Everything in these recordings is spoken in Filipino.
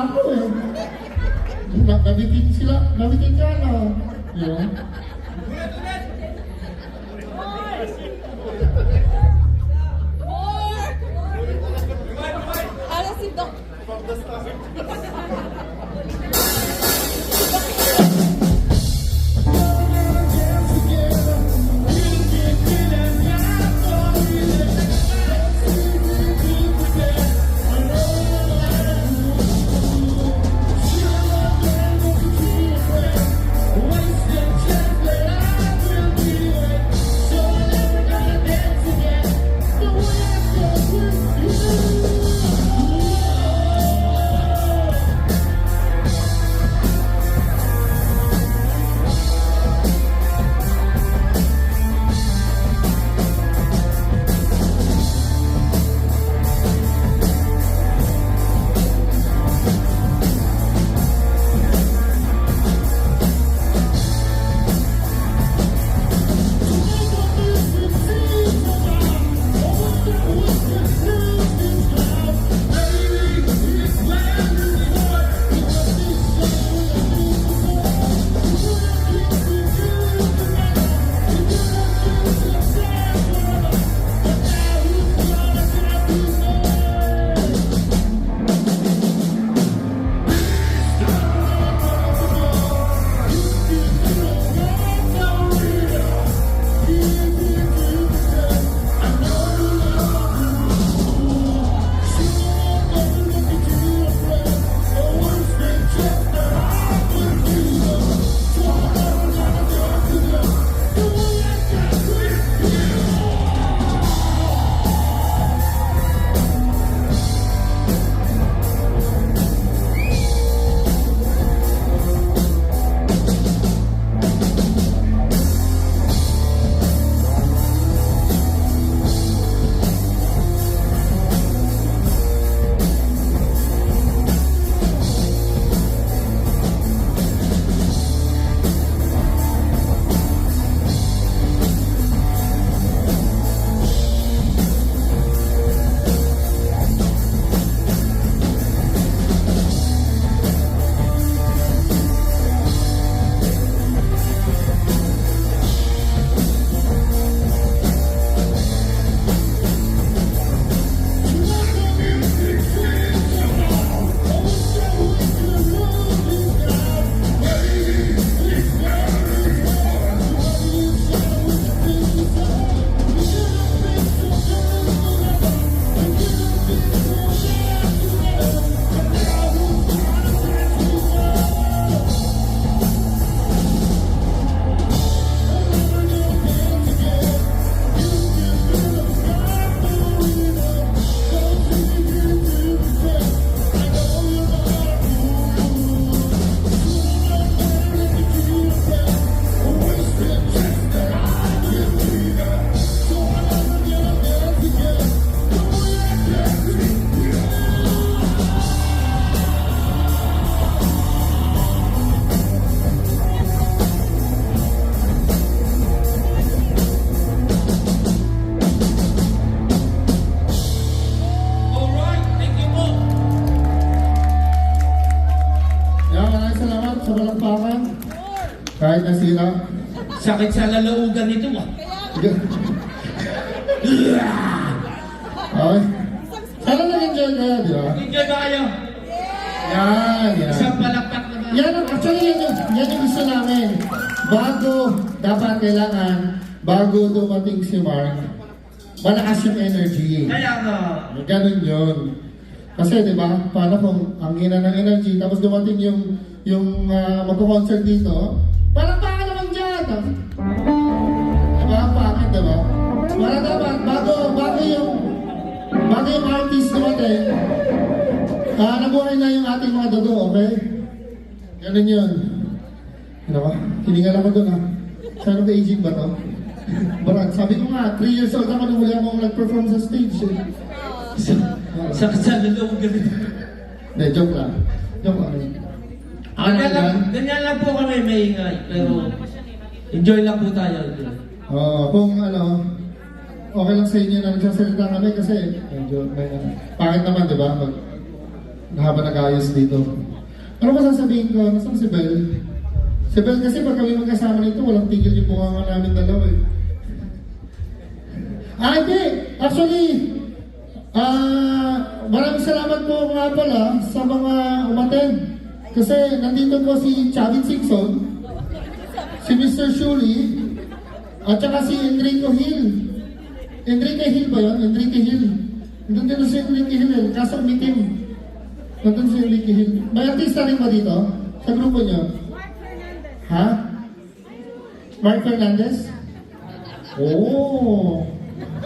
ako eh. Nabitin ka na. Yun. Para si Doc. Kahit nasira. Sakit sa lalaugan nito ah. Sige. Okay. Sana nag-enjoy kayo, di ba? Enjoy ba kayo? Yan. Isang palakpak naman. Actually, yan yung gusto namin. Dapat kailangan, bago dumating si Mark, malakas yung energy. Kaya nga. Ganun yun. Kasi, di ba, paano kung ang hina ng energy, tapos dumating yung magko-concert dito, parang baka naman dyan. Diba? Pangit, diba? Parang dapat, bago yung artist dumating, nabuhay na yung ating mga dodo, okay? Ganun yun. Ano ba? Hiningal ako dun, ha? Sana ba aging ba to? Barat, sabi ko nga, 3 years old ako nung huli akong nag-perform sa stage, eh. Sakit sa lalaugan nito. Hindi, joke lang. Ganyan lang po kami maingay, pero enjoy lang po tayo. Kung okay lang sa inyo na nagsasalita kami kasi medyo pangit naman, di ba? habang nag-ayos dito. Ano ba sasabihin ko? Nasaan si Bel? Si Bel kasi pag kami magkasama nito, walang tigil yung bunga namin dalawa eh. Hindi! Actually, maraming salamat po nga pala sa mga umattend. Kasi nandito po si Chavin Singson, si Mr. Shuli, at saka si Enrico Hill. Enrique Hill ba yun? Enrique Hill. Nandun si Enrique Hill, kaso umitim. Nandun si Enrique Hill. May artista rin ba dito? Sa grupo niyo? Mark Fernandez. Ha? Mark Fernandez? Oh!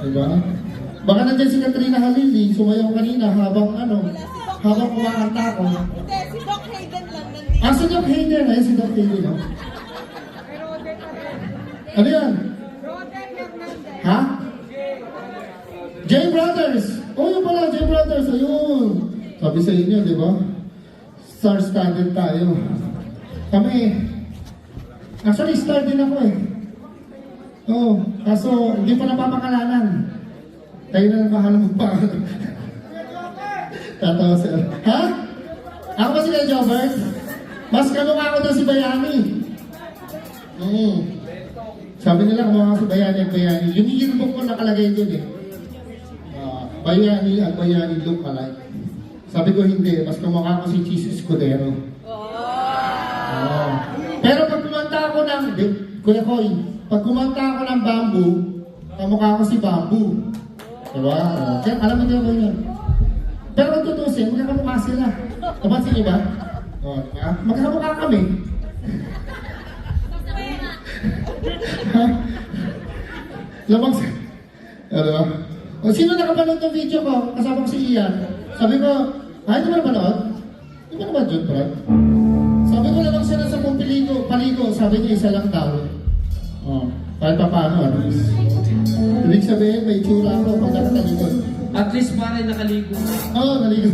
Diba? Baka nandiyan si Katrina Halili, sumayaw kanina habang habang kumakanta ako. Hindi, si Doc Hayden lang nandito. Si Doc Hayden, si Doc Hayden, no? Roder Hernandez. Ano yan? Roder Hernandez. Ha? J Brothers! Oh, yun pala, J Brothers, ayun! Sabi sa inyo, di ba? Star-studded tayo. Kami, actually, star din ako eh. Oo, kaso hindi pa napapakalanan. Tayo na lang bahala magpangalan. Tatawa sir. Ha? Ako ba si Kuya Jobert? Mas kamukha ko daw si Bayani. Sabi nila kamukha si Bayani at Bayani. Yung yearbook ko nakalagay dun eh. Bayani at Bayani look alike. Sabi ko hindi, mas kamukha ko si Chis Escudero. Pero pag kumanta ako ng, Kuya Koy, pag kumanta ako ng Bamboo, kamukha ko si Bamboo. Diba? Kaya alam mo niyo ba yun? Pero kung tutusin, magkakamukha sila. Napansin niyo ba? Diba? Magkakamukha kami. Ha? Lamang sa... Diba? O sino nakapanood ng video ko? Kasama ko si Ian. Sabi ko, hindi mo napanood? Hindi mo naman dyan, Brad. Sabi ko lamang siya sa paligo. Sabi niya isa lang daw. Kahit pa paano, ibig sabihin, may tsura ako pag nakatalikod. At least pare nakaligo. Naligo.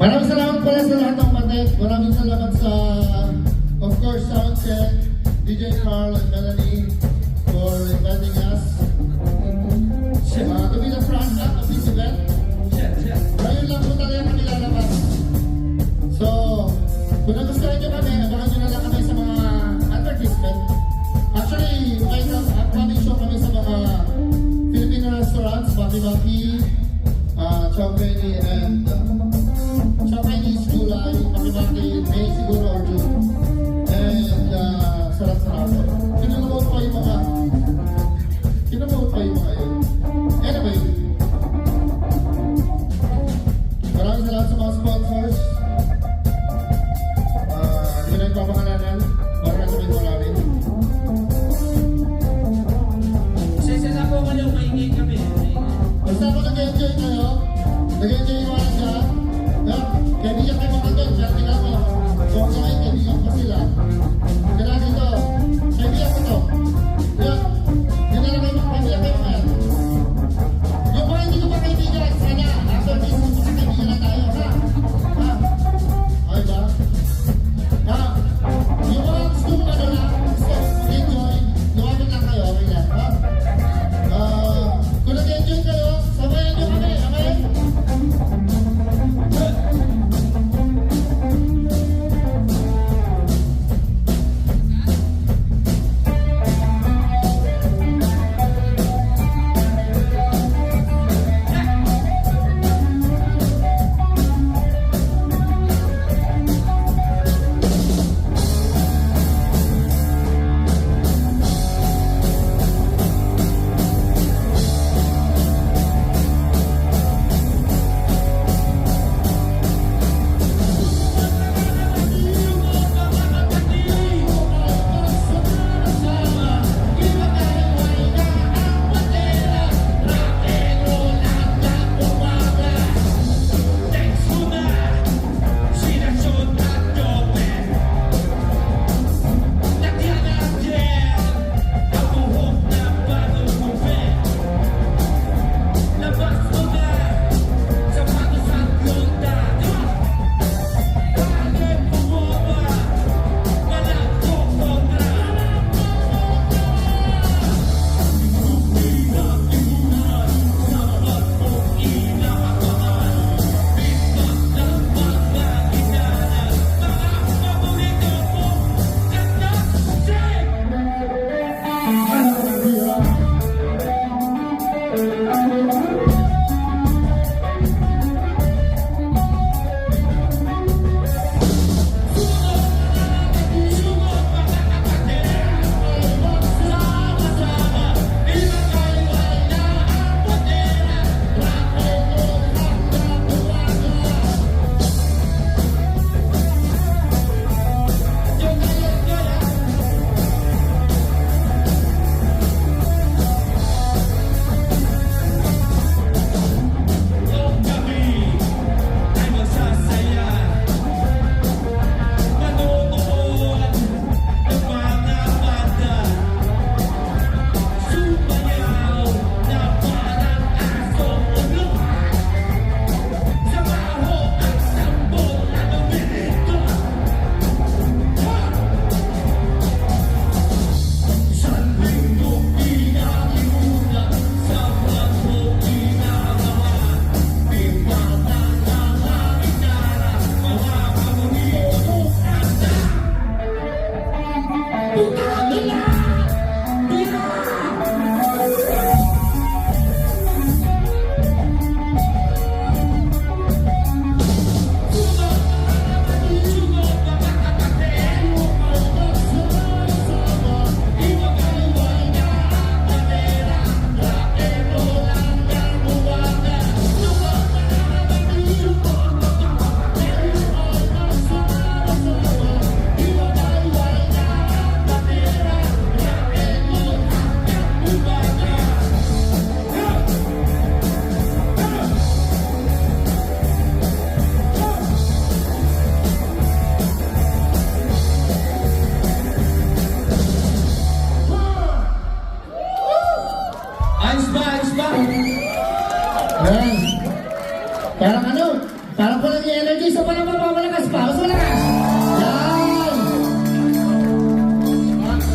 Maraming salamat pala sa lahat ng umattend. Maraming salamat sa, of course, Soundcheck, DJ Carl and Melanie for inviting us to be the front of this event. Ngayon lang po talaga kami lalabas. So, kung nagustuhan nyo kami, abangan nyo na lang kami sa mga advertisement. Actually, may upcoming show kami sa mga Filipino restaurants, Maki Maki, Chow Penny, and Chow Penny is July, Maki Maki, May siguro or June. And sarap-sarap. Kinunood pa yung mga yun. Anyway, maraming salamat sa mga sponsors. Hindi na ipapakalanan. Para sabihin ko namin. Sesa na po kayo, maingay kami. Basta ako nag-enjoy kayo. Nag-enjoy yung mga dyan. Ayos ba? Ayos ba? Ayan. Parang ano? Parang walang energy. So parang mapapalakas pa. Mas malakas. Yan.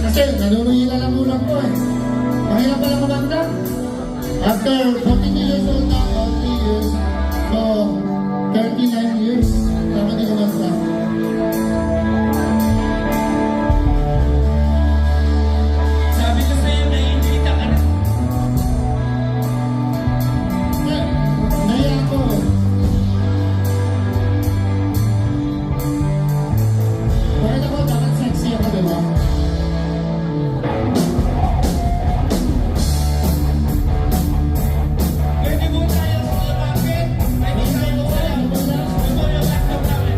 Kasi nanunungila lang ulang ko eh. Mahirap pala kumanta. After 42 years old na, or 3 years, so 39 years, tama din kumanta. Sabi ko sa'yo, naiinita ka na. Naya ako. Bakit ako dapat sexy ako, diba? Pwede mo tayo sa bakit? Pwede tayo sa laptop namin.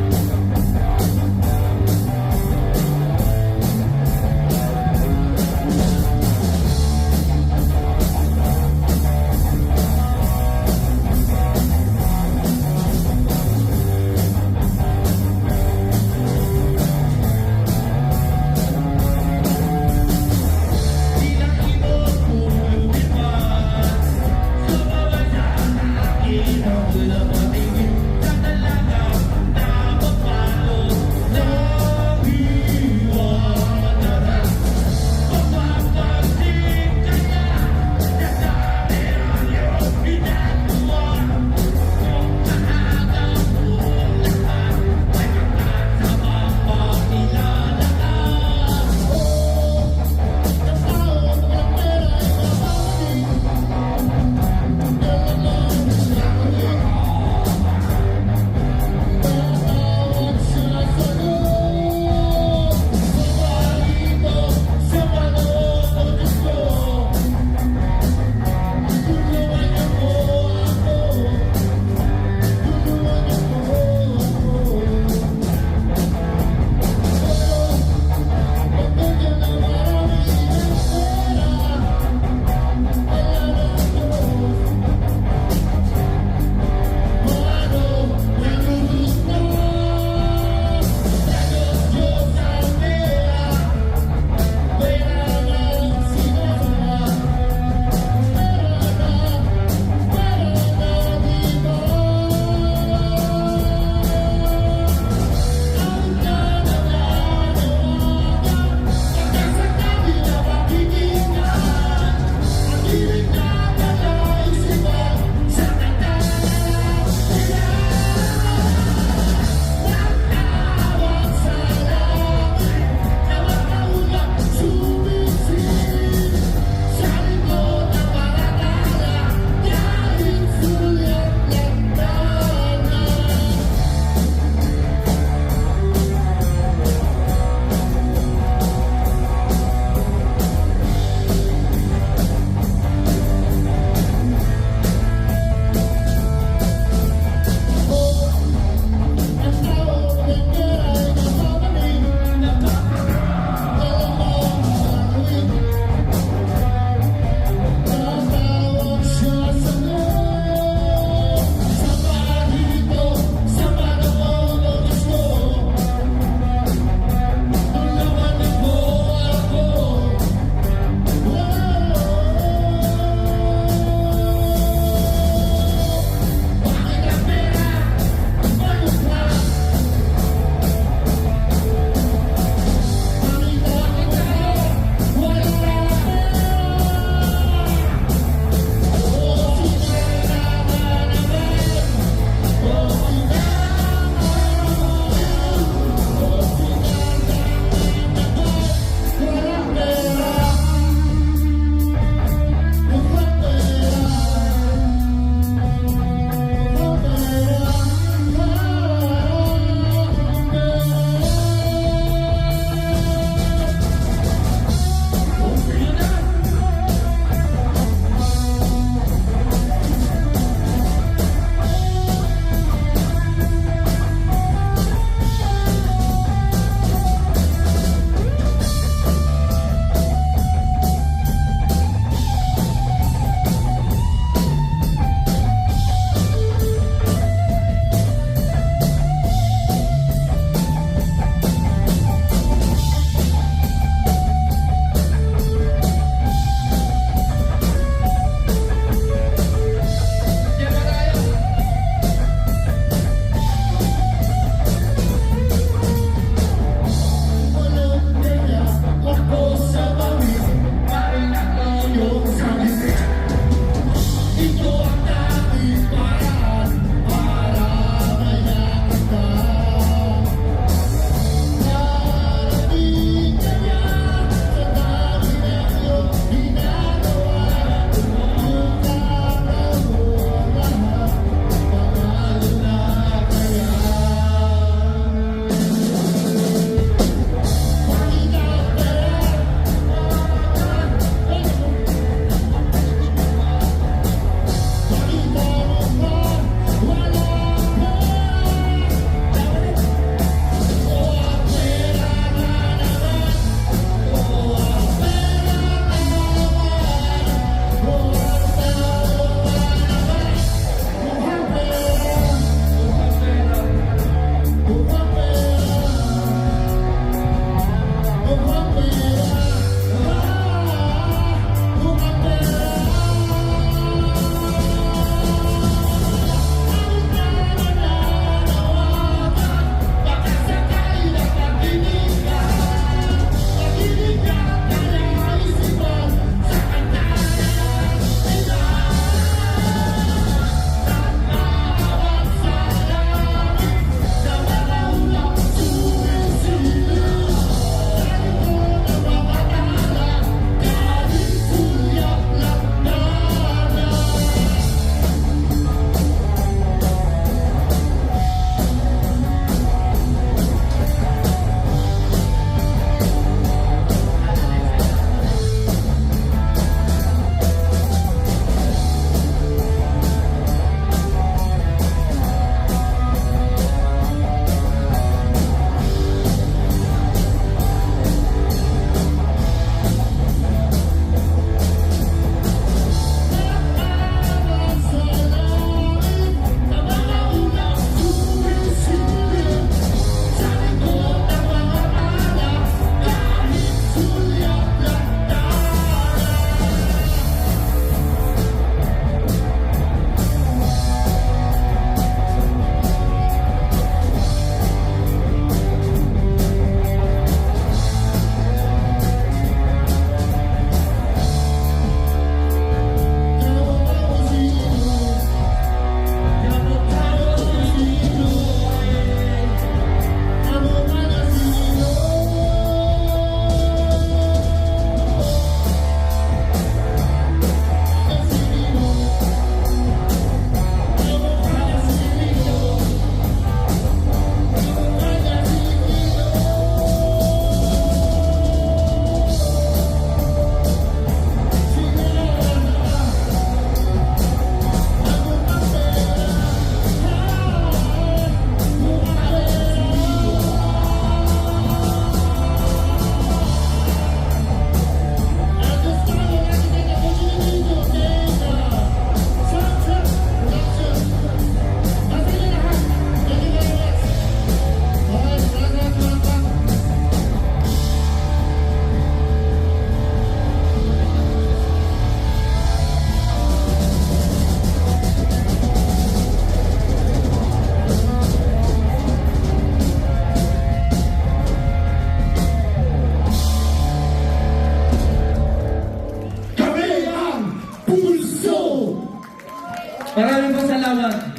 Maraming po salamat.